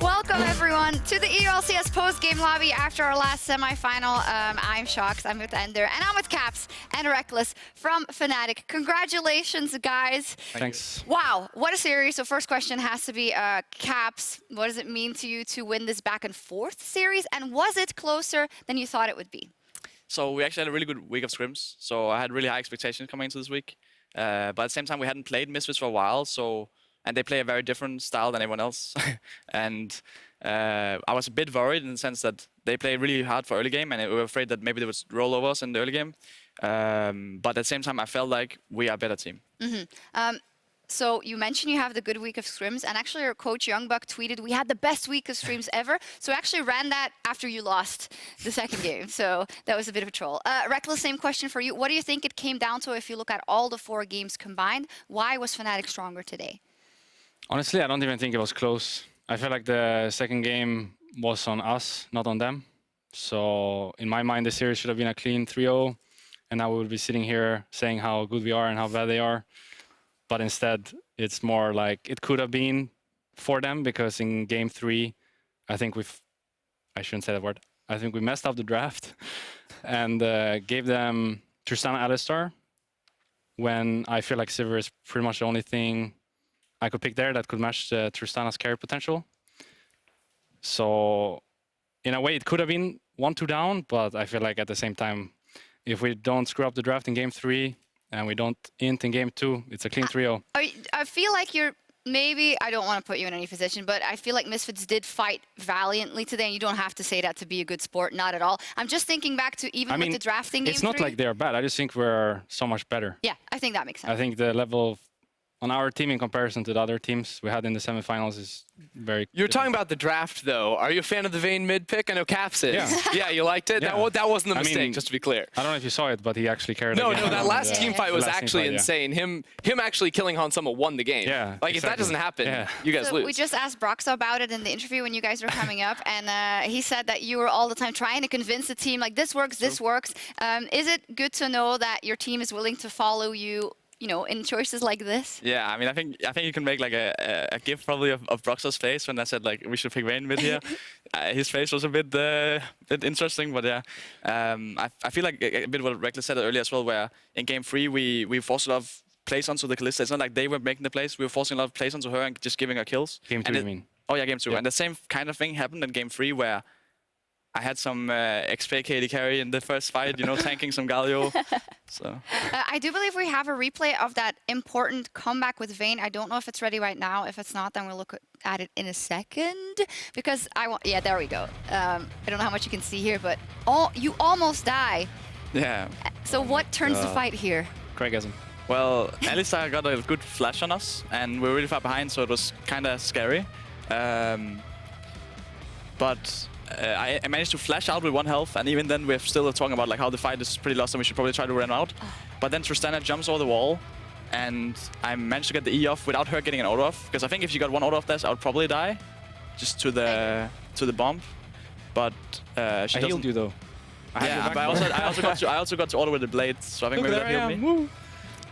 Welcome everyone to the LCS post-game lobby after our last semi-final. I'm Shox, I'm with Ender, and I'm with Caps and Rekkles from Fnatic. Congratulations, guys. Thanks. Wow, what a series. So first question has to be, Caps, what does it mean to you to win this back and forth series? And was it closer than you thought it would be? So we actually had a really good week of scrims. So I had really high expectations coming into this week. But at the same time, we hadn't played Misfits for a while. And they play a very different style than everyone else. And I was a bit worried in the sense that they play really hard for early game, and we were afraid that maybe they would roll over us in the early game. But at the same time, I felt like we are a better team. So you mentioned you have the good week of scrims, and actually your coach Youngbuck tweeted, we had the best week of streams ever. So we actually ran that after you lost the second game. So that was a bit of a troll. Rekkles, same question for you. What do you think it came down to if you look at all the 4 games combined? Why was Fnatic stronger today? Honestly, I don't even think it was close. I feel like the second game was on us, not on them. So in my mind, the series should have been a clean 3-0. And now we would be sitting here saying how good we are and how bad they are. But instead, it's more like it could have been for them, because in game 3, I think I shouldn't say that word. I think we messed up the draft and gave them Tristana Alistar, when I feel like Sivir is pretty much the only thing I could pick there that could match Tristana's carry potential. So in a way, it could have been 1-2 down, but I feel like at the same time, if we don't screw up the draft in game 3 and we don't int in game 2, it's a clean 3-0. I feel like you're maybe, I don't want to put you in any position, but I feel like Misfits did fight valiantly today, and you don't have to say that to be a good sport, not at all. I'm just thinking back to even with the drafting game 3. It's not like they're bad. I just think we're so much better. Yeah, I think that makes sense. I think the level on our team in comparison to the other teams we had in the semifinals is very You're talking about the draft, though. Are you a fan of the Vayne mid pick? I know Caps is. Yeah. Yeah, you liked it? Yeah. That wasn't a mistake, mean, just to be clear. I don't know if you saw it, but he actually carried No, again. that last team fight was actually yeah. insane. Him actually killing Han Solo won the game. Yeah, like, if that doesn't happen, you guys lose. We just asked Broxa about it in the interview when you guys were coming up, and he said that you were all the time trying to convince the team, like, this works, this works. Is it good to know that your team is willing to follow you, in choices like this? Yeah, I mean, I think you can make like a gif probably of Broxa's face when I said like we should pick Vayne mid here. His face was a bit interesting, but yeah, I feel like a bit what Rekkles said earlier as well, where in game 3 we forced a lot of plays onto the Kalista. It's not like they were making the plays; we were forcing a lot of plays onto her and just giving her kills. Game 2, you mean? Oh yeah, game 2. Yeah. And the same kind of thing happened in game 3, where I had some XP KD carry in the first fight, tanking some Galio. So I do believe we have a replay of that important comeback with Vayne. I don't know if it's ready right now. If it's not, then we'll look at it in a second. Because yeah, there we go. I don't know how much you can see here, but you almost die. Yeah. So what turns the fight here? Craigism. Well, Alistar got a good flash on us, and we were really far behind, so it was kind of scary. But I managed to flash out with 1 health, and even then we're still talking about like how the fight is pretty lost and we should probably try to run out. But then Tristana jumps over the wall, and I managed to get the E off without her getting an auto off, because I think if you got 1 auto off dash, I would probably die, just to the bomb. But she healed you though. Yeah, but I also got to auto with the blade, so I think maybe that healed me.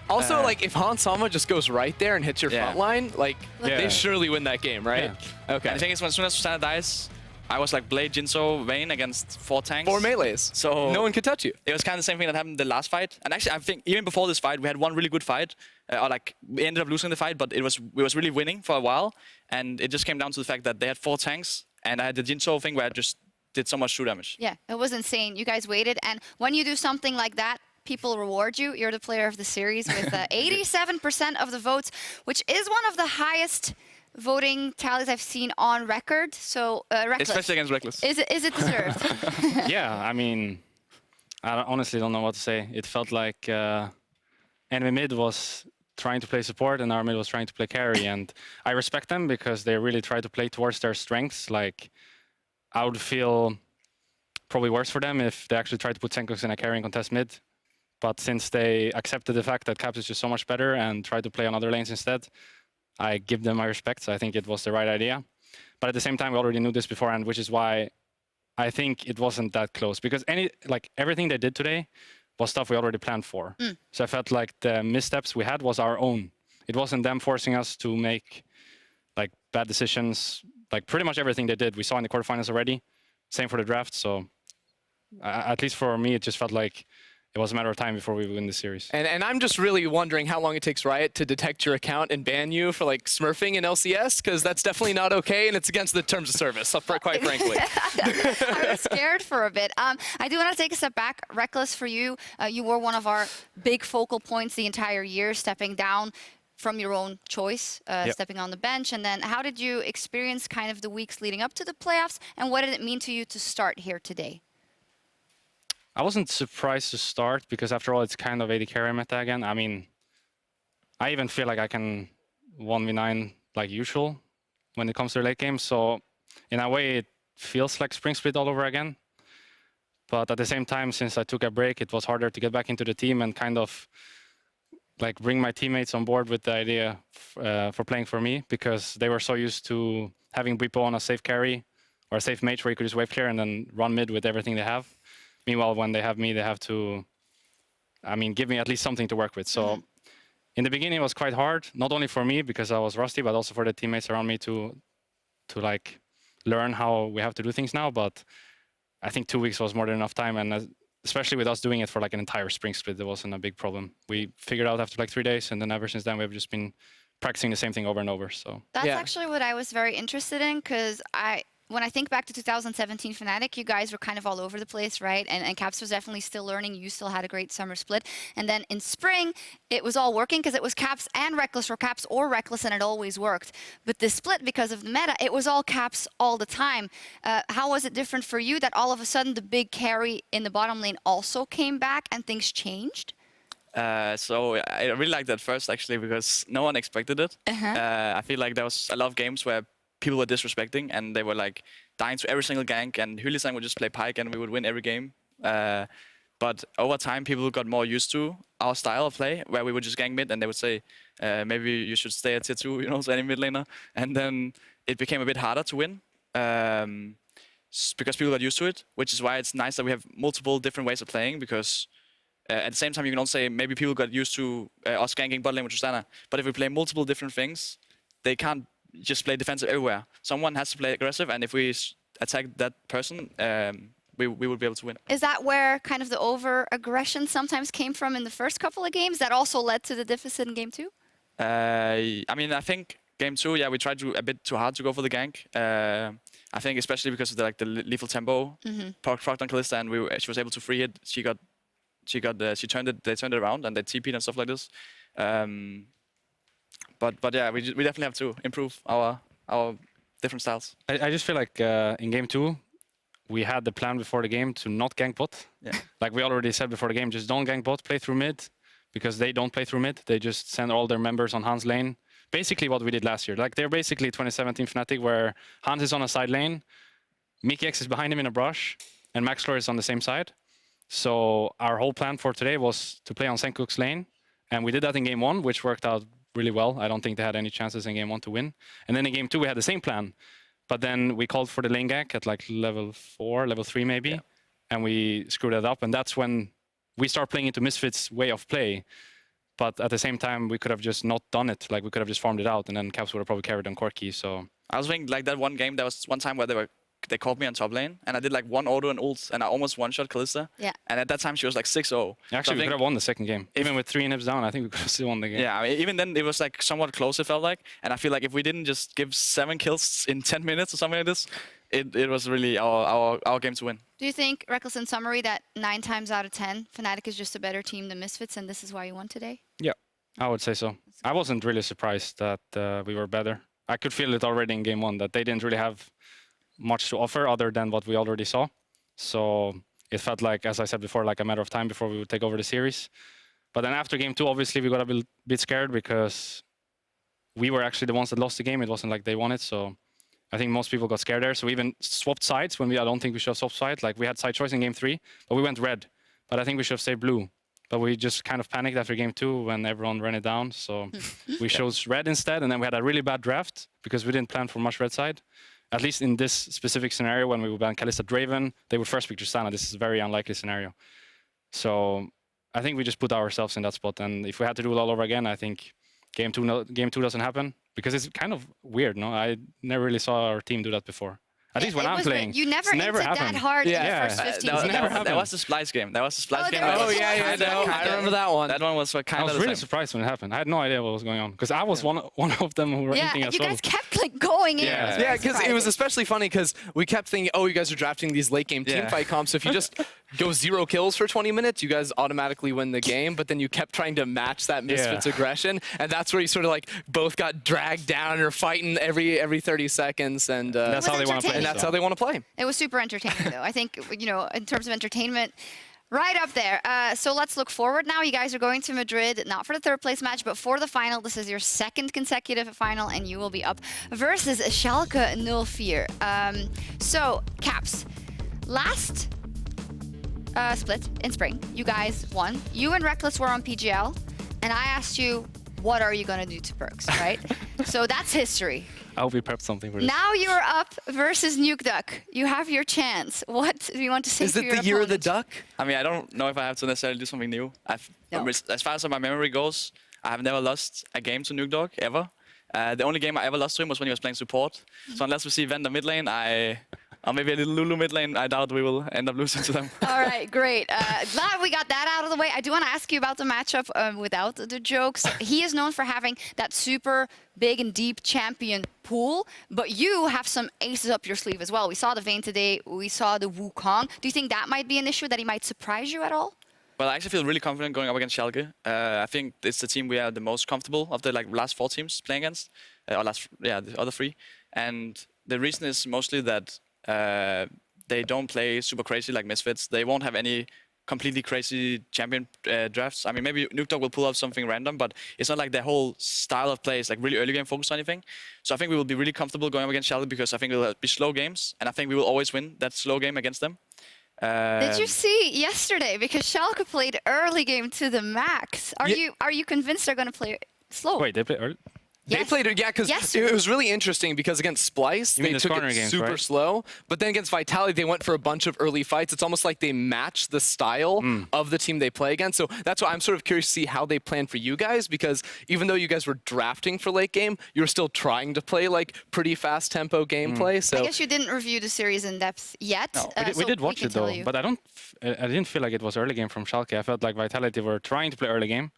Also, like, if Han Sama just goes right there and hits your front line, like, they surely win that game, right? Yeah. Okay. And the thing is, as soon as Tristana dies, I was like Blade, Jinso, Vayne against 4 tanks. 4 melees. So no one could touch you. It was kind of the same thing that happened in the last fight. And actually, I think even before this fight, we had one really good fight. We ended up losing the fight, but we was really winning for a while. And it just came down to the fact that they had 4 tanks, and I had the Jinso thing where I just did so much true damage. Yeah, it was insane. You guys waited, and when you do something like that, people reward you. You're the player of the series with 87% of the votes, which is one of the highest voting tallies I've seen on record. So, Rekkles. Especially against Rekkles. Is it deserved? Yeah, I mean, I honestly don't know what to say. It felt like enemy mid was trying to play support and our mid was trying to play carry. And I respect them because they really try to play towards their strengths. Like, I would feel probably worse for them if they actually tried to put Senkox in a carrying contest mid. But since they accepted the fact that Caps is just so much better and tried to play on other lanes instead, I give them my respect. So I think it was the right idea. But at the same time, we already knew this beforehand, which is why I think it wasn't that close. Because everything they did today was stuff we already planned for. So I felt like the missteps we had was our own. It wasn't them forcing us to make like bad decisions, like pretty much everything they did. We saw in the quarterfinals already. Same for the draft. So at least for me, it just felt like it was a matter of time before we win the series. And I'm just really wondering how long it takes Riot to detect your account and ban you for like smurfing in LCS, because that's definitely not okay, and it's against the terms of service, quite frankly. I was scared for a bit. I do want to take a step back. Rekkles, for you, you were one of our big focal points the entire year, stepping down from your own choice, stepping on the bench. And then how did you experience kind of the weeks leading up to the playoffs, and what did it mean to you to start here today? I wasn't surprised to start because after all, it's kind of AD carry meta again. I mean, I even feel like I can 1v9 like usual when it comes to late game. So in a way, it feels like Spring Split all over again. But at the same time, since I took a break, it was harder to get back into the team and kind of like bring my teammates on board with the idea for playing for me, because they were so used to having Bwipo on a safe carry or a safe mage where you could just wave clear and then run mid with everything they have. Meanwhile, when they have me, they have to, I mean, give me at least something to work with. So in the beginning, it was quite hard, not only for me because I was rusty, but also for the teammates around me to like learn how we have to do things now. But I think 2 weeks was more than enough time. And especially with us doing it for like an entire Spring Split, there wasn't a big problem. We figured out after like 3 days, and then ever since then, we've just been practicing the same thing over and over. So that's actually what I was very interested in, because when I think back to 2017 Fnatic, you guys were kind of all over the place, right? And Caps was definitely still learning. You still had a great summer split. And then in spring, it was all working because it was Caps and Rekkles, or Caps or Rekkles, and it always worked. But this split, because of the meta, it was all Caps all the time. How was it different for you that all of a sudden the big carry in the bottom lane also came back and things changed? So I really liked that first, actually, because no one expected it. I feel like there was a lot of games where people were disrespecting, and they were like dying to every single gank, and Hylissang would just play Pyke and we would win every game. But over time, people got more used to our style of play, where we would just gank mid and they would say, maybe you should stay at tier 2, you know, so any mid laner. And then it became a bit harder to win because people got used to it, which is why it's nice that we have multiple different ways of playing, because at the same time, you can also say maybe people got used to us ganking bot lane with Tristana. But if we play multiple different things, they can't just play defensive everywhere. Someone has to play aggressive, and if we attack that person, we would be able to win. Is that where kind of the over-aggression sometimes came from in the first couple of games that also led to the deficit in game 2? I mean, I think game 2, yeah, we tried a bit too hard to go for the gank. I think especially because of the lethal tempo, procced on Kalista, and she was able to free hit. They turned it around, and they TP'd and stuff like this. But yeah, we definitely have to improve our different styles. I just feel like in game 2, we had the plan before the game to not gank bot. Yeah. Like we already said before the game, just don't gank bot, play through mid, because they don't play through mid. They just send all their members on Hans' lane. Basically what we did last year. Like they're basically 2017 Fnatic, where Hans is on a side lane, Mikyx is behind him in a brush, and Maxlor is on the same side. So our whole plan for today was to play on Senkuk's lane, and we did that in game 1, which worked out really well. I don't think they had any chances in game 1 to win. And then in game 2, we had the same plan. But then we called for the lane gank at like level 4, level 3 maybe. And we screwed that up. And that's when we start playing into Misfits' way of play. But at the same time, we could have just not done it. Like we could have just farmed it out, and then Caps would have probably carried on Corki. So I was thinking like that one game, there was one time where they called me on top lane, and I did like one auto and ult, and I almost one-shot Kalista. Yeah. And at that time, she was like 6-0. Actually, we could have won the second game. Even with 3 inhibs down, I think we could have still won the game. Yeah, I mean, even then, it was like somewhat close, it felt like. And I feel like if we didn't just give 7 kills in 10 minutes or something like this, it was really our game to win. Do you think, Rekkles, in summary, that 9 times out of 10, Fnatic is just a better team than Misfits, and this is why you won today? Yeah, I would say so. I wasn't really surprised that we were better. I could feel it already in game 1, that they didn't really have much to offer other than what we already saw. So it felt like, as I said before, like a matter of time before we would take over the series. But then after game 2, obviously, we got a bit scared because we were actually the ones that lost the game. It wasn't like they won it. So I think most people got scared there. So we even swapped sides when I don't think we should have swapped sides. Like we had side choice in game 3, but we went red. But I think we should have stayed blue. But we just kind of panicked after game 2 when everyone ran it down. So we chose red instead. And then we had a really bad draft because we didn't plan for much red side. At least in this specific scenario, when we would ban Kalista Draven, they would first pick Tristana. This is a very unlikely scenario. So I think we just put ourselves in that spot. And if we had to do it all over again, I think game two doesn't happen because it's kind of weird, no? I never really saw our team do that before. At least when It I'm was playing. You never it's never entered happened. that hard in Yeah. the first 15 It's never seconds. happened. That was the Splice game. That was the Splice Oh, game. there That was was- a Oh, yeah, Splice yeah, no. game. I remember that one. That one was I kind was of really the same. surprised when it happened. I had no idea what was going on because I was one of them who were Yeah, hinting and as you well. guys kept like going in. Yeah. It was Yeah, very because it was surprising. especially funny because we kept thinking, oh, you guys are drafting these late game team Yeah. fight comps. So if you just go 0 kills for 20 minutes, you guys automatically win the game. But then you kept trying to match that Misfits aggression, and that's where you sort of like both got dragged down and are fighting every 30 seconds, and That's how was they want to play. entertaining. and that's so. how they want to play. It was super entertaining, though. I think, you know, in terms of entertainment, right up there. So let's look forward now. You guys are going to Madrid, not for the third place match, but for the final. This is your second consecutive final, and you will be up versus Schalke 04. So, Caps, last split in spring, you guys won. You and Rekkles were on PGL, and I asked you, what are you going to do to Perks, right? So that's history. I hope we prepped something for this. Now you're up versus Nukeduck. You have your chance. What do you want to say Is to it your the year of the opponent? duck? I mean, I don't know if I have to necessarily do something new. No. As far as my memory goes, I have never lost a game to Nukeduck, ever. The only game I ever lost to him was when he was playing support. So unless we see Vayne mid lane, or maybe a little Lulu mid lane, I doubt we will end up losing to them. All right, great. Glad we got that out of the way. I do want to ask you about the matchup without the jokes. He is known for having that super big and deep champion pool, but you have some aces up your sleeve as well. We saw the Vayne today. We saw the Wukong. Do you think that might be an issue, that he might surprise you at all? Well, I actually feel really confident going up against Schalke. I think it's the team we are the most comfortable of the last 4 teams playing against, or the other 3. And the reason is mostly that they don't play super crazy like Misfits. They won't have any completely crazy champion drafts. I mean, maybe Nukeduck will pull out something random, but it's not like their whole style of play is like really early game focused or anything. So I think we will be really comfortable going up against Schalke because I think it will be slow games, and I think we will always win that slow game against them. Did you see yesterday? Because Schalke played early game to the max. Are you convinced they're going to play slow? Wait, they play early? They Yes. played it, yeah, because Yesterday. it was really interesting because against Splice, You mean they the took corner it games, super right? slow. But then against Vitality, they went for a bunch of early fights. It's almost like they matched the style of the team they play against. So that's why I'm sort of curious to see how they plan for you guys, because even though you guys were drafting for late game, you were still trying to play like pretty fast tempo gameplay. So I guess you didn't review the series in depth yet. We so did watch can it though, tell you. but I didn't feel like it was early game from Schalke. I felt like Vitality were trying to play early game,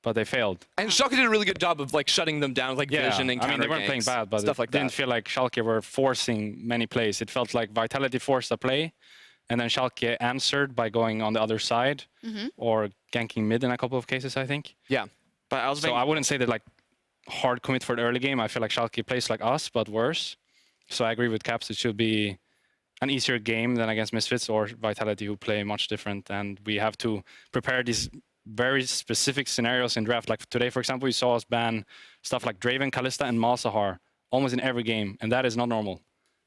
but they failed. and Schalke did a really good job of like shutting them down with like vision and I mean, they weren't playing counter bad, but stuff it like didn't that. feel like Schalke were forcing many plays. It felt like Vitality forced a play, and then Schalke answered by going on the other side or ganking mid in a couple of cases, I think. Yeah. But I also So think I wouldn't say that like hard commit for the early game. I feel like Schalke plays like us, but worse. So I agree with Caps. It should be an easier game than against Misfits or Vitality, who play much different. And we have to prepare these very specific scenarios in draft. Like today, for example, you saw us ban stuff like Draven, Kalista, and Malzahar almost in every game. And that is not normal.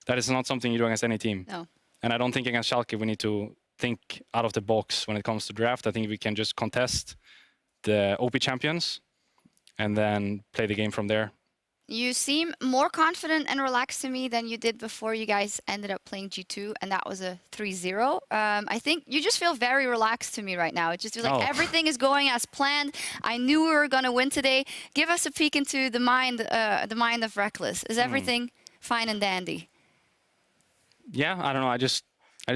That is not something you do against any team. No. And I don't think against Schalke we need to think out of the box when it comes to draft. I think we can just contest the OP champions and then play the game from there. You seem more confident and relaxed to me than you did before you guys ended up playing G2, and that was a 3-0. I think you just feel very relaxed to me right now. It just feels like everything is going as planned. I knew we were going to win today. Give us a peek into the mind of Rekkles. Is everything fine and dandy? Yeah, I don't know. I just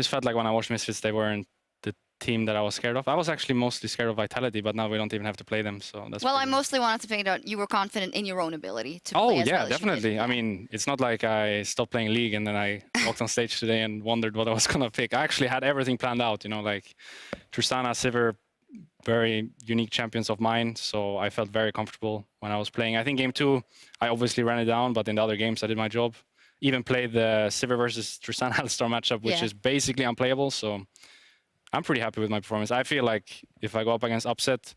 felt like when I watched Misfits, they weren't the team that I was scared of. I was actually mostly scared of Vitality, but now we don't even have to play them, so that's. Well, I pretty mostly wanted to point out you were confident in your own ability to Oh play as yeah, well as you did. definitely. I mean, it's not like I stopped playing League and then I walked on stage today and wondered what I was gonna pick. I actually had everything planned out. You know, like Tristana, Sivir, very unique champions of mine. So I felt very comfortable when I was playing. I think game 2, I obviously ran it down, but in the other games, I did my job. Even played the Sivir versus Tristana Alistar matchup, which is basically unplayable. So I'm pretty happy with my performance. I feel like if I go up against Upset,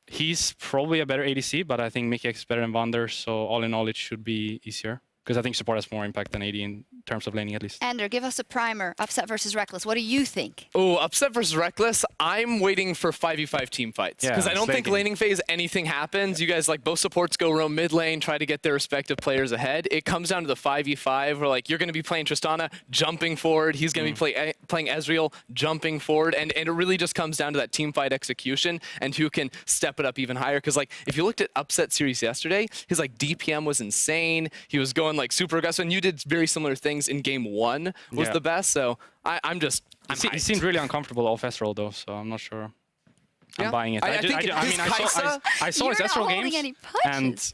he's probably a better ADC, but I think Mikyx is better than Wander. So all in all, it should be easier. because I think support has more impact than AD in terms of laning at least. Ender, give us a primer. Upset versus Rekkles. What do you think? Oh, Upset versus Rekkles. I'm waiting for 5v5 team fights. Yeah, Because I don't think slating. laning phase anything happens. You guys, like, both supports go roam mid lane, try to get their respective players ahead. It comes down to the 5v5 where, like, you're going to be playing Tristana, jumping forward. He's going to be playing Ezreal, jumping forward. And it really just comes down to that team fight execution and who can step it up even higher. Because, like, if you looked at Upset series yesterday, his, like, DPM was insane. He was going, like, super aggressive. And you did very similar things in game 1 was the best. So I'm He seemed really uncomfortable off Ezreal though, so I'm not sure. I'm buying it. I think I saw his You're not Ezreal holding games, any punches. and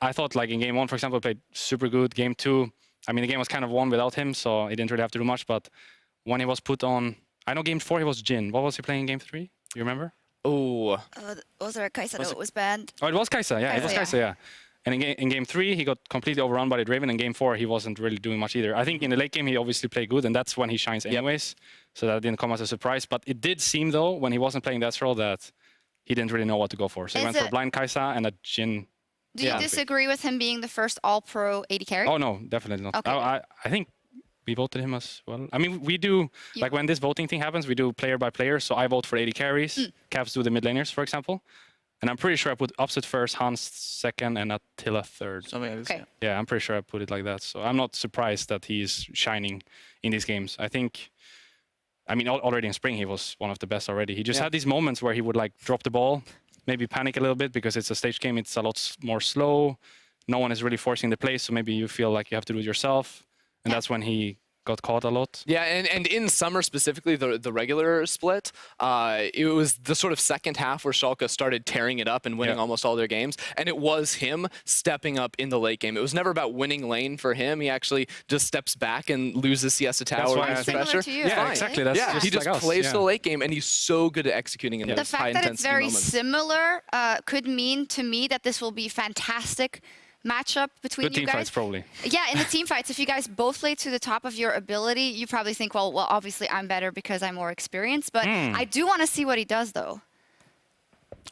I thought like in game 1, for example, played super good. Game 2, I mean the game was kind of won without him, so he didn't really have to do much. But when he was put on, I know game 4 he was Jhin. What was he playing in game 3? You remember? Oh. Was there a Kai'Sa? No, it was banned. Oh, it was Kai'Sa. Yeah, it was Kai'Sa. Yeah. And in game 3, he got completely overrun by the Draven. In game 4, he wasn't really doing much either. I think in the late game, he obviously played good, and that's when he shines anyways. So that didn't come as a surprise. But it did seem, though, when he wasn't playing Ezreal, that he didn't really know what to go for. So he went for a blind Kai'Sa and a Jhin. Do you disagree with him being the first all-pro AD carry? Oh, no, definitely not. Okay. I think we voted him as well. I mean, we do, like when this voting thing happens, we do player by player. So I vote for AD carries. Cavs do the mid laners, for example. And I'm pretty sure I put Upset first, Hans second, and Attila third. Something like this. Okay. Yeah, I'm pretty sure I put it like that. So I'm not surprised that he's shining in these games. I think, I mean, already in spring, he was one of the best already. He just had these moments where he would like drop the ball, maybe panic a little bit because it's a stage game. It's a lot more slow. No one is really forcing the play. So maybe you feel like you have to do it yourself. And that's when he got caught a lot. Yeah, and in summer specifically, the regular split, it was the sort of second half where Schalke started tearing it up and winning almost all their games. And it was him stepping up in the late game. It was never about winning lane for him. He actually just steps back and loses Siesta Tower. why I think- Similar to you. Yeah, Fine. exactly. That's Yeah, he just like us. plays Yeah. the late game, and he's so good at executing in The those high fact that it's intensity very moments. similar could mean to me that this will be fantastic matchup between Good you team guys. fights, probably. Yeah, in the team fights, if you guys both play to the top of your ability, you probably think, well, obviously I'm better because I'm more experienced. But I do want to see what he does, though.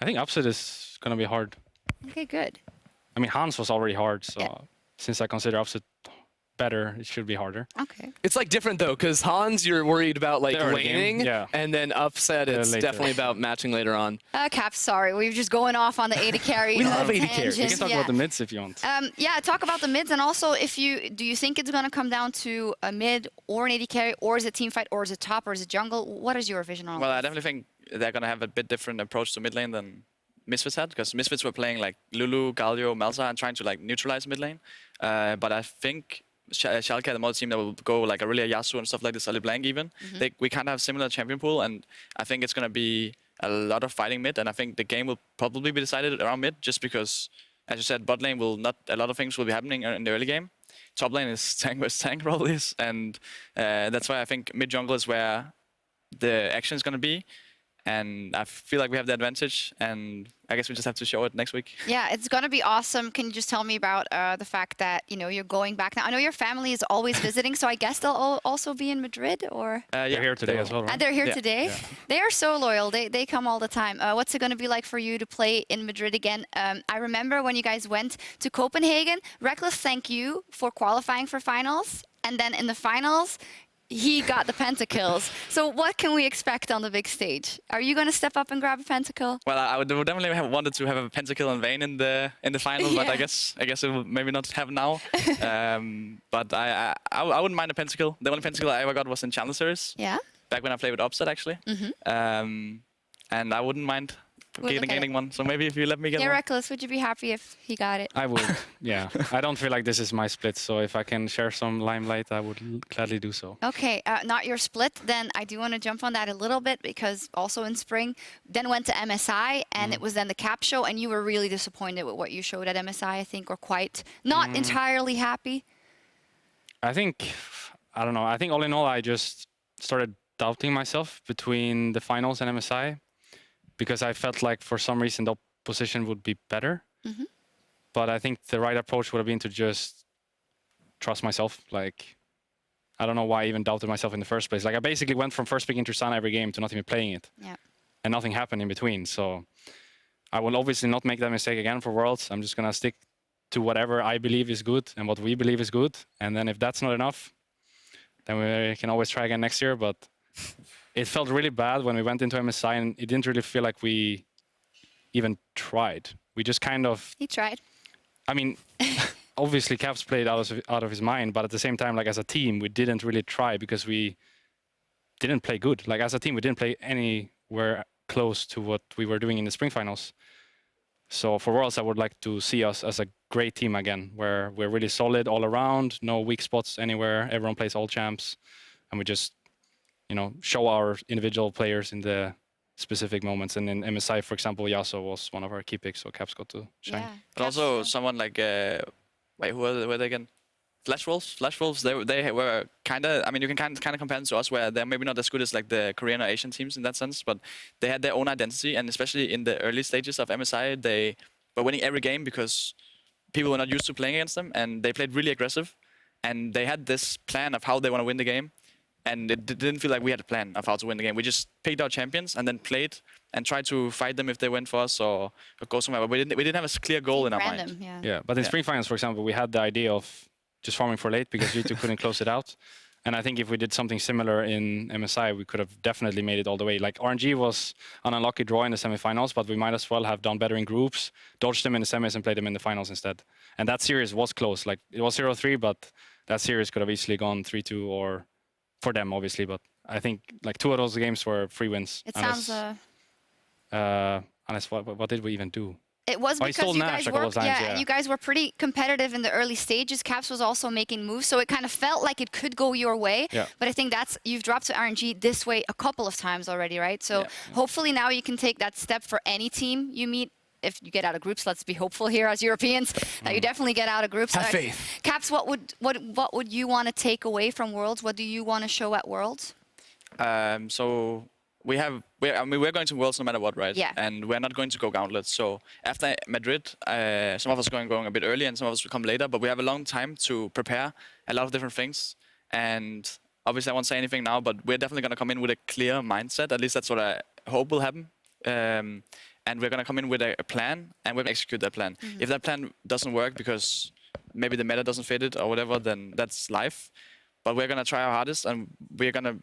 I think Upset is going to be hard. Okay, good. I mean, Hans was already hard. So Yeah. since I consider Upset better, it should be harder. Okay. It's like different though, because Hans, you're worried about like The early game, laning, yeah. and then Upset, it's later. definitely about matching later on. Cap, sorry. We're just going off on the AD carry. We love AD carry. tangent. We can talk Yeah. about the mids if you want. Yeah, talk about the mids, and also do you think it's going to come down to a mid or an AD carry, or is it team fight, or is it top, or is it jungle? What is your vision on Well, I this? definitely think they're going to have a bit different approach to mid lane than Misfits had, because Misfits were playing like Lulu, Galio, Malzahar, and trying to like neutralize mid lane. But I think Schalke, the mod team that will go like Aurelia, Yasuo and stuff like this, LeBlanc even, we kind of have similar champion pool, and I think it's going to be a lot of fighting mid, and I think the game will probably be decided around mid, just because, as you said, bot lane will not, a lot of things will be happening in the early game. Top lane is tank versus tank probably is, and that's why I think mid jungle is where the action is going to be. And I feel like we have the advantage, and I guess we just have to show it next week. Yeah, it's going to be awesome. Can you just tell me about the fact that, you're going back now? I know your family is always visiting, so I guess they'll also be in Madrid, or? They're here today as well, right? And they're here Yeah. today? Yeah. They are so loyal. They come all the time. What's it going to be like for you to play in Madrid again? I remember when you guys went to Copenhagen, Rekkles thanked you for qualifying for finals, and then in the finals, he got the pentakills. So what can we expect on the big stage? Are you going to step up and grab a pentakill? Well, I would definitely have wanted to have a pentakill and Vayne in the final, but Yeah. I guess it will maybe not have now. But I wouldn't mind a pentakill. The only pentakill I ever got was in Challenge Series, Yeah? back when I played with Upset actually. And I wouldn't mind getting one. So maybe if you let me get Yeah, one. Rekkles, would you be happy if he got it? I would, yeah. I don't feel like this is my split, so if I can share some limelight, I would gladly do so. Okay, not your split. Then I do want to jump on that a little bit, because also in spring, then went to MSI, and it was then the cap show, and you were really disappointed with what you showed at MSI, I think, or quite not entirely happy. I think, I don't know, I think all in all, I just started doubting myself between the finals and MSI, because I felt like for some reason the opposition would be better. But I think the right approach would have been to just trust myself. Like, I don't know why I even doubted myself in the first place. Like, I basically went from first picking Tristana every game to not even playing it. Yeah. And nothing happened in between. So I will obviously not make that mistake again for Worlds. I'm just going to stick to whatever I believe is good and what we believe is good. And then if that's not enough, then we can always try again next year. But it felt really bad when we went into MSI, and it didn't really feel like we even tried. We just kind of... He tried. I mean, obviously Caps played out of his mind, but at the same time, like as a team, we didn't really try because we didn't play good. Like as a team, we didn't play anywhere close to what we were doing in the spring finals. So for Worlds, I would like to see us as a great team again, where we're really solid all around, no weak spots anywhere, everyone plays all champs, and we just, you know, show our individual players in the specific moments. And in MSI, for example, Yasuo was one of our key picks, so Caps got to shine. Yeah. But also someone like, wait, who were they again? Flash Wolves, they were kind of, I mean, you can kind of compare them to us, where they're maybe not as good as like the Korean or Asian teams in that sense, but they had their own identity, and especially in the early stages of MSI, they were winning every game because people were not used to playing against them, and they played really aggressive, and they had this plan of how they want to win the game, and it didn't feel like we had a plan of how to win the game. We just picked our champions and then played and tried to fight them if they went for us or go somewhere, but we didn't have a clear goal in our mind. Yeah, but in spring finals, for example, we had the idea of just farming for late because G2 couldn't close it out. And I think if we did something similar in MSI, we could have definitely made it all the way. Like RNG was an unlucky draw in the semifinals, but we might as well have done better in groups, dodged them in the semis and played them in the finals instead. And that series was close. Like it was 0-3, but that series could have easily gone 3-2 or for them, obviously. But I think like 2 of those games were free wins. It sounds... Unless what did we even do? It was because you guys were, you guys were pretty competitive in the early stages. Caps was also making moves, so it kind of felt like it could go your way. Yeah. But I think you've dropped to RNG this way a couple of times already, right? So hopefully now you can take that step for any team you meet. If you get out of groups, let's be hopeful here as Europeans that you definitely get out of groups. Have faith. Caps, what would you want to take away from Worlds? What do you want to show at Worlds? So we're going to Worlds no matter what, right? Yeah. And we're not going to go Gauntlet. So after Madrid, some of us are going a bit early and some of us will come later, but we have a long time to prepare a lot of different things. And obviously I won't say anything now, but we're definitely going to come in with a clear mindset. At least that's what I hope will happen. And we're going to come in with a plan and we're going to execute that plan. If that plan doesn't work because maybe the meta doesn't fit it or whatever, then that's life. But we're going to try our hardest and we're going to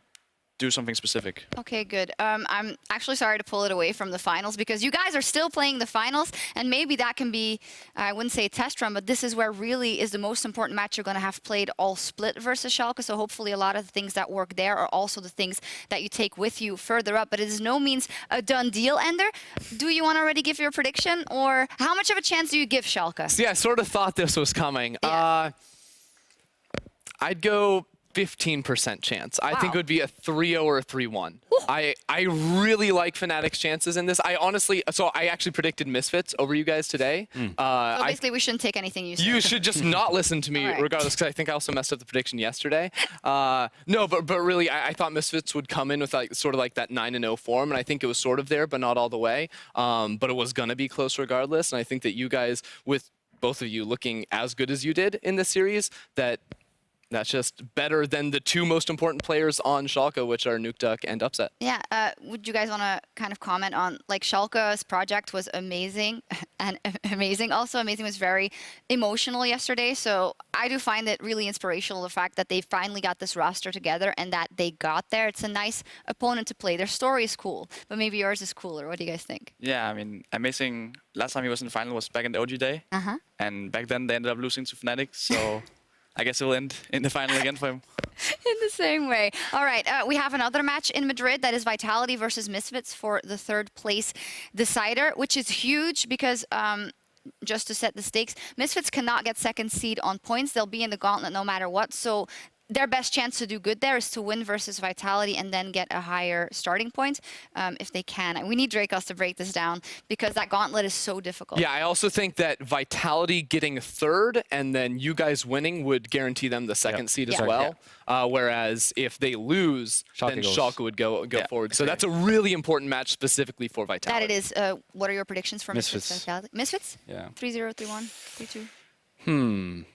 do something specific. Okay, good. I'm actually sorry to pull it away from the finals because you guys are still playing the finals, and maybe that can be, I wouldn't say a test run, but this is where really is the most important match you're going to have played all split versus Schalke, so hopefully a lot of the things that work there are also the things that you take with you further up, but it is no means a done deal, Ender. Do you want to already give your prediction, or how much of a chance do you give Schalke? So yeah, I sort of thought this was coming. Yeah. I'd go 15% chance. I think it would be a 3-0 or a 3-1. I really like Fnatic's chances in this. I actually predicted Misfits over you guys today. So basically we shouldn't take anything you say. You should just not listen to me regardless, because I think I also messed up the prediction yesterday. No, but really, I thought Misfits would come in with like sort of like that 9-0 form, and I think it was sort of there, but not all the way. But it was gonna be close regardless, and I think that you guys, with both of you looking as good as you did in this series, that's just better than the 2 most important players on Schalke, which are Nukeduck and Upset. Yeah, would you guys want to kind of comment on, like, Schalke's project was amazing, and amazing was very emotional yesterday, so I do find it really inspirational, the fact that they finally got this roster together and that they got there. It's a nice opponent to play. Their story is cool, but maybe yours is cooler. What do you guys think? Yeah, I mean, amazing. Last time he was in the final was back in the OG day, and back then they ended up losing to Fnatic, so... I guess it will end in the final again for him. In the same way. All right, we have another match in Madrid that is Vitality versus Misfits for the 3rd place decider, which is huge because, just to set the stakes, Misfits cannot get 2nd seed on points. They'll be in the gauntlet no matter what. So their best chance to do good there is to win versus Vitality and then get a higher starting point if they can. And we need Rekkles to break this down because that gauntlet is so difficult. Yeah, I also think that Vitality getting 3rd and then you guys winning would guarantee them the 2nd seed as well. Whereas if they lose, then Schalke would go forward. So that's a really important match specifically for Vitality. That it is. What are your predictions for Misfits Vitality? Misfits? Yeah. 3-0, 3-1, 3-2?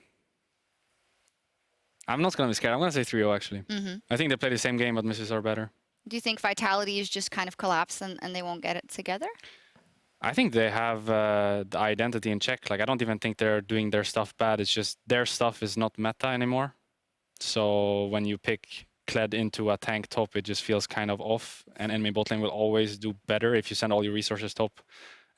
I'm not going to be scared. I'm going to say 3-0, actually. I think they play the same game, but Misfits are better. Do you think Vitality is just kind of collapsed and they won't get it together? I think they have the identity in check. Like, I don't even think they're doing their stuff bad. It's just their stuff is not meta anymore. So when you pick Kled into a tank top, it just feels kind of off. And enemy bot lane will always do better if you send all your resources top.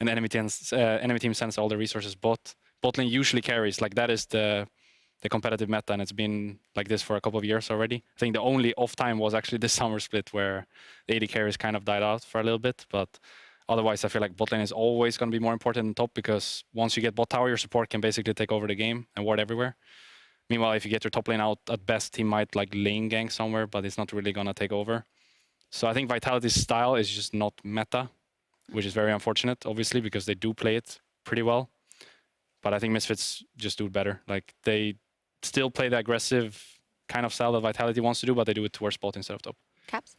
And enemy team sends all the resources bot. Bot lane usually carries. Like, that is the competitive meta, and it's been like this for a couple of years already. I think the only off time was actually the summer split where the AD carries kind of died out for a little bit. But otherwise, I feel like bot lane is always going to be more important than top, because once you get bot tower, your support can basically take over the game and ward everywhere. Meanwhile, if you get your top lane out, at best, he might like lane gank somewhere, but it's not really going to take over. So I think Vitality's style is just not meta, which is very unfortunate, obviously, because they do play it pretty well. But I think Misfits just do it better. Like, they still play the aggressive kind of style that Vitality wants to do, but they do it towards bot instead of top. Caps?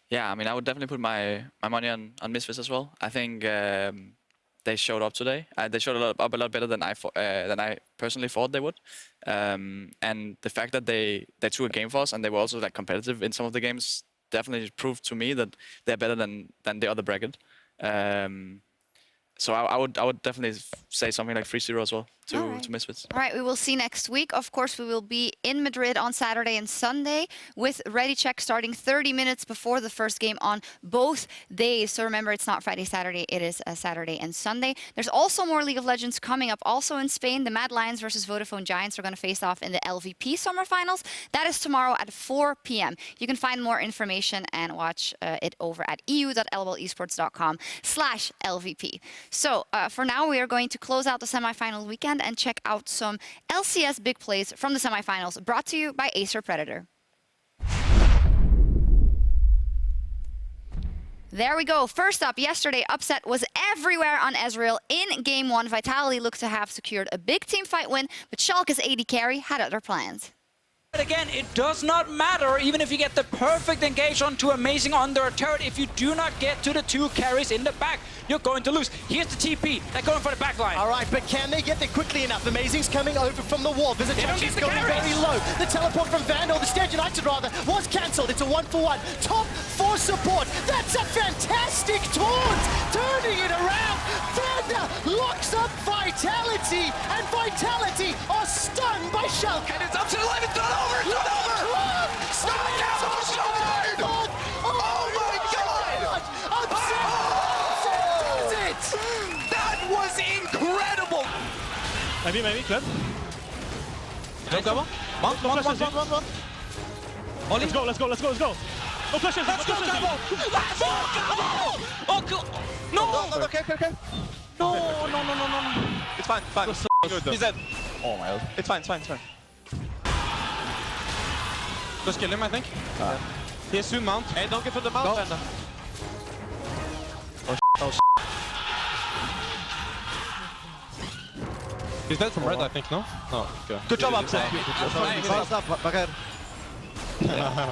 Yeah, I mean, I would definitely put my money on Misfits as well. I think they showed up today. They showed up a lot better than I personally thought they would. And the fact that they took a game for us and they were also like competitive in some of the games definitely proved to me that they're better than the other bracket. So I would definitely say something like 3-0 as well to Misfits. All right, we will see next week. Of course, we will be in Madrid on Saturday and Sunday with Ready Check starting 30 minutes before the first game on both days. So remember, it's not Friday, Saturday. It is Saturday and Sunday. There's also more League of Legends coming up. Also in Spain, the Mad Lions versus Vodafone Giants are going to face off in the LVP Summer Finals. That is tomorrow at 4 p.m. You can find more information and watch it over at eu.lolesports.com/LVP. So for now, we are going to close out the semifinal weekend and check out some LCS big plays from the semifinals, brought to you by Acer Predator. There we go. First up, yesterday, upset was everywhere on Ezreal. In Game 1, Vitality looked to have secured a big team fight win, but Schalke's AD carry had other plans. But again, it does not matter, even if you get the perfect engage onto Amazing under a turret. If you do not get to the 2 carries in the back, you're going to lose. Here's the TP. They're going for the back line. All right, but can they get there quickly enough? Amazing's coming over from the wall. Visitachi's going very low. The teleport from Vandal, the Stand United rather, was cancelled. It's a 1-for-1. Top 4 support. That's a fantastic taunt. Turning it around. Vandal locks up Vitality, and Vitality are stunned by Schalke. And it's up to the line. It's not over. It's not over. Stop it. Oh my God. Upset. That was incredible. Maybe, Kled. Don't go on. One. Let's go. No flashes. Let's go, Gabo. Oh, God. No. Okay. No. It's fine. He's dead. Oh my God. It's fine. Just kill him, I think. He has soon mount. Hey, don't get from the mount, Brenda. Oh, He's dead from red, I think, no? No. Okay. Good job, Upset.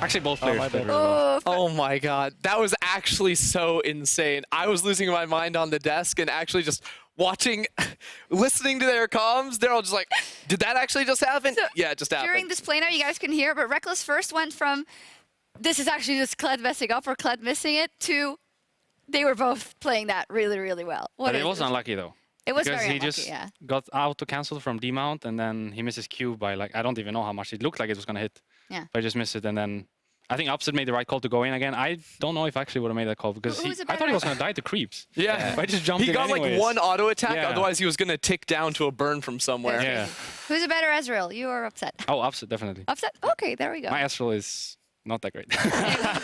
Actually, both players played really well. Oh my God, that was actually so insane. I was losing my mind on the desk and actually just watching, listening to their comms. They're all just like, did that actually just happen? So yeah, it just happened. During this play now, you guys can hear, but Rekkles first went from, this is actually just Kled messing up or Kled missing it, to they were both playing that really, really well. But it was unlucky, though. It was because very he unlucky, just yeah. got auto-cancelled from demount, and then he misses Q by, like, I don't even know how much. It looked like it was going to hit. Yeah. But I just missed it, and then I think Upset made the right call to go in again. I don't know if I actually would have made that call, because I thought he was going to die to creeps. Yeah. But I just jumped He in got anyways. like 1 auto attack, Yeah. otherwise he was going to tick down to a burn from somewhere. Yeah. Who's a better Ezreal, you or Upset? Oh, Upset, definitely. Upset? Okay, there we go. My Astral is not that great.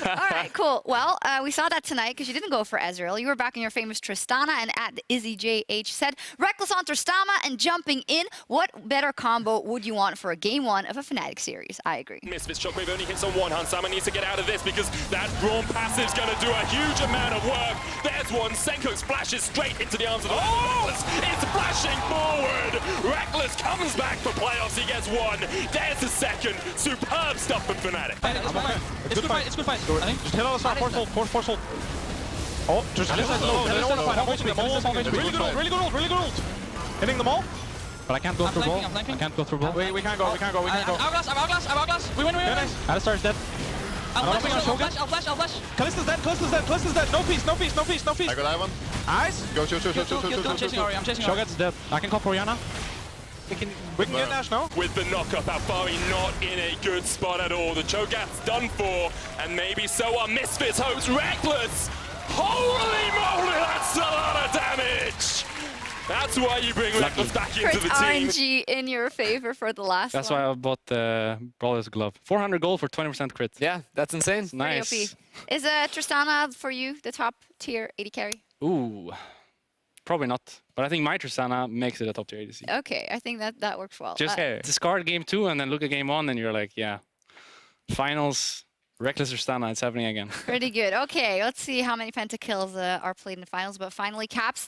All right, cool. Well, we saw that tonight because you didn't go for Ezreal. You were back in your famous Tristana, and at IzzyJH said, Rekkles on Tristana and jumping in. What better combo would you want for a Game 1 of a Fnatic series? I agree. Misfits Shockwave only hits on one hand. Salmon needs to get out of this because that Brawn passive's going to do a huge amount of work. There's one. Senko splashes straight into the arms of the Rekkles. It's flashing forward. Rekkles comes back for playoffs. He gets 1. There's the second. Superb stuff from Fnatic. It's good fight. Just hit all the star. Force hold. Oh, just they don't want to fight. Really good ult. Hitting them all. But I can't go through ball. I can't go through ball. We can't go. I'm outglass. We win. Alistar's dead. I'll flash. Kalista's dead. No piece. I got Ivan. Nice. Go. I'm chasing Ori. I'm chasing Show Ori. gets dead. I can call for Orianna. We can get Nash now. With the knockup, Alfari not in a good spot at all. The Cho'Gath's done for, and maybe so are Misfits hopes. Rekkles! Holy moly, that's a lot of damage! That's why you bring Rekkles back into Crit the team. RNG in your favor for the last That's one. why I bought the Brawler's Glove. 400 gold for 20% crit. Yeah, that's insane. Pretty Nice. OP. Is Tristana for you the top tier AD carry? Ooh, probably not. But I think my Tristana makes it a top tier ADC. Okay, I think that works well. Just discard game 2 and then look at game 1 and you're like, yeah. Finals, Rekkles Tristana, it's happening again. Pretty good. Okay, let's see how many pentakills are played in the finals. But finally, Caps,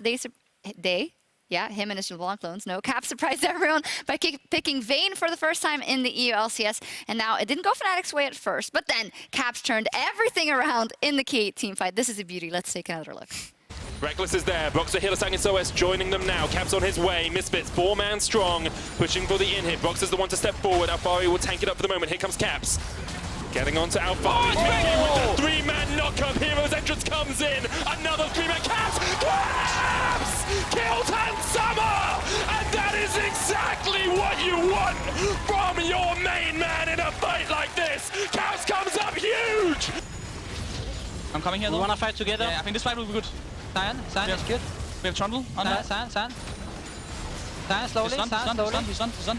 him and his LeBlanc clones. No, Cap surprised everyone by picking Vayne for the first time in the EU LCS. And now it didn't go Fnatic's way at first, but then Caps turned everything around in the K8 team fight. This is a beauty. Let's take another look. Rekkles is there. Boxer, Hillsang, and SOS joining them now. Caps on his way. Misfits, 4-man strong, pushing for the in-hit. Boxer's the one to step forward. Alfari will tank it up for the moment. Here comes Caps. Getting on to Alfari. With the 3-man knockup. Hero's entrance comes in. Another 3-man. Caps! Caps! Killed Hansama! And that is exactly what you want from your main man in a fight like this. Caps comes up huge! I'm coming here. We though. wanna fight together. Yeah, I think this fight will be good. Cyan is good. We have Trundle on that. Cyan. Cyan slowly, He's Cyan slowly. He's stunned.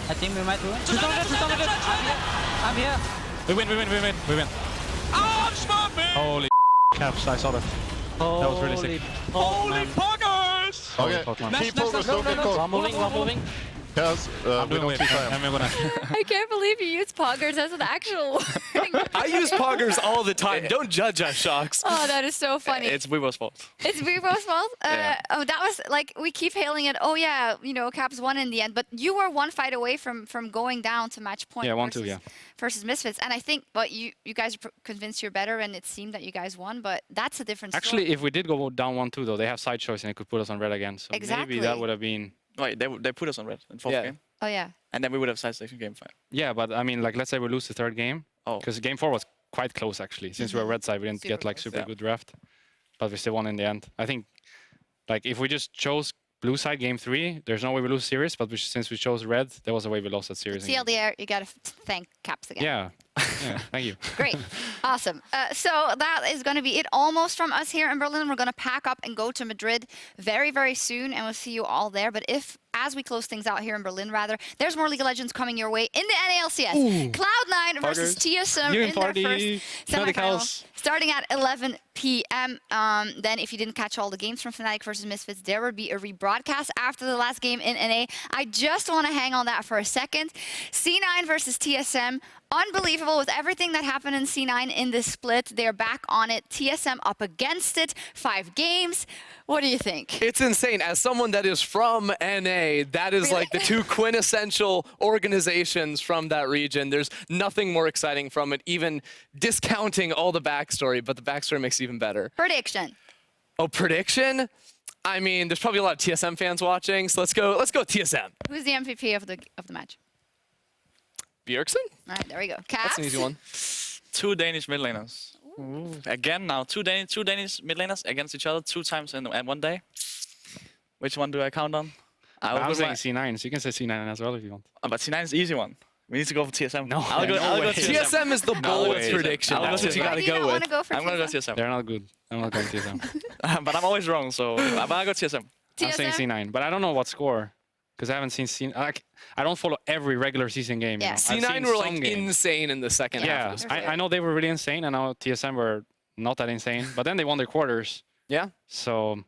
I think we might do it. I'm here. We win. Oh, smart man! Holy Caps, I saw that. That was really sick. Holy poggers! Okay, Keep focused, don't get One moving. Yes, I'm doing wave. And we're gonna... I can't believe you used poggers as an actual word. I use poggers all the time. Don't judge us, Shocks. Oh, that is so funny. It's Weaver's fault. It's Vivo's fault? Yeah. Oh, that was like, we keep hailing it. Oh, yeah, Caps won in the end. But you were one fight away from going down to match point. Yeah, 1-2, yeah. Versus Misfits. And I think, you guys are convinced you're better, and it seemed that you guys won. But that's a different Actually, story. if we did go down 1-2, though, they have side choice and it could put us on red again. So Exactly. maybe that would have been... Wait, they put us on red in 4th game. Oh, yeah. And then we would have side station game 5. Yeah, but I mean, like, let's say we lose the 3rd game. Oh. Because game 4 was quite close, actually. Since we were red side, we didn't Super get, like, close. super good draft. But we still won in the end. I think, like, if we just chose blue side game 3, there's no way we lose series. But since we chose red, there was a way we lost that series. TLDR, you got to thank Caps again. Yeah. Yeah, thank you. Great. Awesome. So that is going to be it almost from us here in Berlin. We're going to pack up and go to Madrid very, very soon, and we'll see you all there. But as we close things out here in Berlin, there's more League of Legends coming your way in the NALCS. Cloud9 versus TSM in their first semifinal, starting at 11 p.m. Then, if you didn't catch all the games from Fnatic versus Misfits, there would be a rebroadcast after the last game in NA. I just want to hang on that for a second. C9 versus TSM. Unbelievable with everything that happened in C9 in this split. They're back on it. TSM up against it. 5 games. What do you think? It's insane. As someone that is from NA, that is like the 2 quintessential organizations from that region. There's nothing more exciting from it, even discounting all the backstory, but the backstory makes it even better. Prediction. Oh, prediction? I mean, there's probably a lot of TSM fans watching, so let's go TSM. Who's the MVP of the match? Bjergsen? All right, there we go. Caps? That's an easy one. 2 Danish mid laners. Again now, 2 Danish mid laners against each other 2 times in one day. Which one do I count on? I'm saying C9, so you can say C9 as well if you want. But C9 is the easy one. We need to go for TSM. No, I'll go TSM. TSM is the bold prediction. I'll go That's what you TSM. gotta Why do you go not want with. to go for I'm gonna go TSM? TSM. They're not good. I'm not going TSM. But I'm always wrong, so but I'll go TSM. I'm saying C9, but I don't know what score. Because I haven't seen I don't follow every regular season game. Yeah. You know? I've C9 seen were some like games. insane in the second half Yeah, of this. I know they were really insane, and now TSM were not that insane. But then they won their quarters. Yeah? So,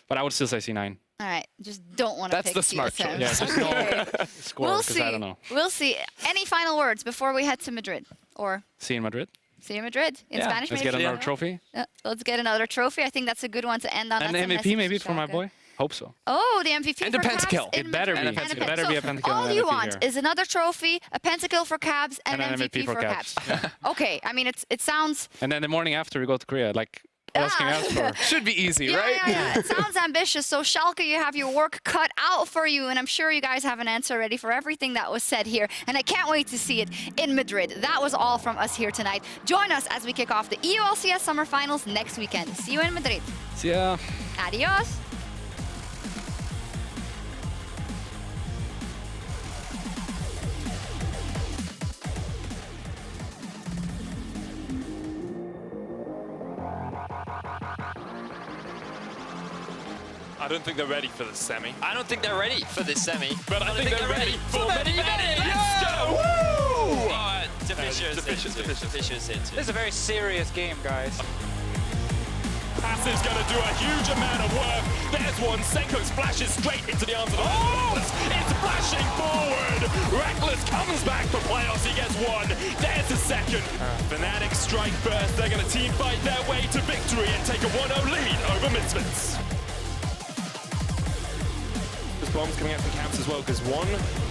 but I would still say C9. All right, just don't want to That's pick the smart TSM. choice. Yeah, just no score, We'll because see. I don't know. We'll see. Any final words before we head to Madrid? Or See you in Madrid. see you in Madrid? In Yeah, Spanish, Let's maybe? get another trophy. Let's get another trophy. I think that's a good one to end on. And That's the a MVP message maybe to for my Schalke. boy. Hope so. Oh, the MVP And for a pentakill. Cabs in It better Madrid. be. And It better be a pentakill All and you MVP want here. is another trophy, a pentakill for Cabs, and And an an MVP for Cabs. Okay, I mean, it sounds... And then the morning after we go to Korea, like else can you ask for? Should be easy, Yeah, right? yeah. It sounds ambitious. So Schalke, you have your work cut out for you, and I'm sure you guys have an answer ready for everything that was said here. And I can't wait to see it in Madrid. That was all from us here tonight. Join us as we kick off the EU LCS Summer Finals next weekend. See you in Madrid. See ya. Adios. I don't think they're ready for the semi. I don't think they're ready for this semi. But I think they're ready for many. Let's go! Woo! Deficious hit. This is a very serious game, guys. Passive's gonna do a huge amount of work. There's one. Senko splashes straight into the arms of the It's flashing forward. Rekkles comes back for playoffs. He gets one. There's a second. Fnatic strike first. They're gonna team fight their way to victory and take a 1-0 lead over Misfits. There's bombs coming out from Caps as well, because one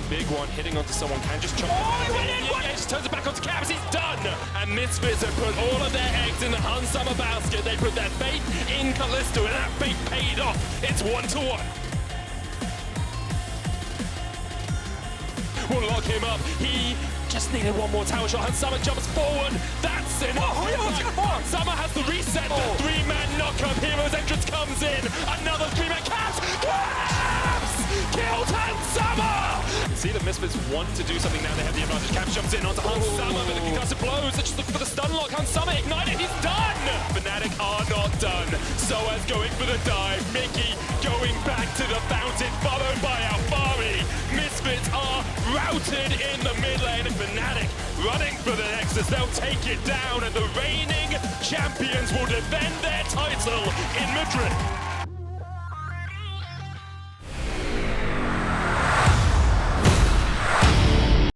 big one hitting onto someone can just chop he went in! Yeah, just turns it back onto Caps. He's done! And Misfits have put all of their eggs in the Hun Summer basket. They put their faith in Callisto, and that faith paid off. It's 1-1. We'll lock him up. He just needed one more tower shot. Hun Summer jumps forward. That's it. Hun Summer has the reset. The three-man knock-up. Hero's entrance comes in. Another three-man Caps! Killed Hun Summer! You can see the Misfits want to do something now. They have the advantage. Caps jumps in onto Hun Summer, but the concussive blows. They just look for the stun lock. Hun Summer ignited. He's done! Fnatic are not done. Soaz going for the dive. Mickey going back to the fountain, followed by Alfari. Misfits are routed in the mid lane, and Fnatic running for the Nexus. They'll take it down, and the reigning champions will defend their title in Madrid.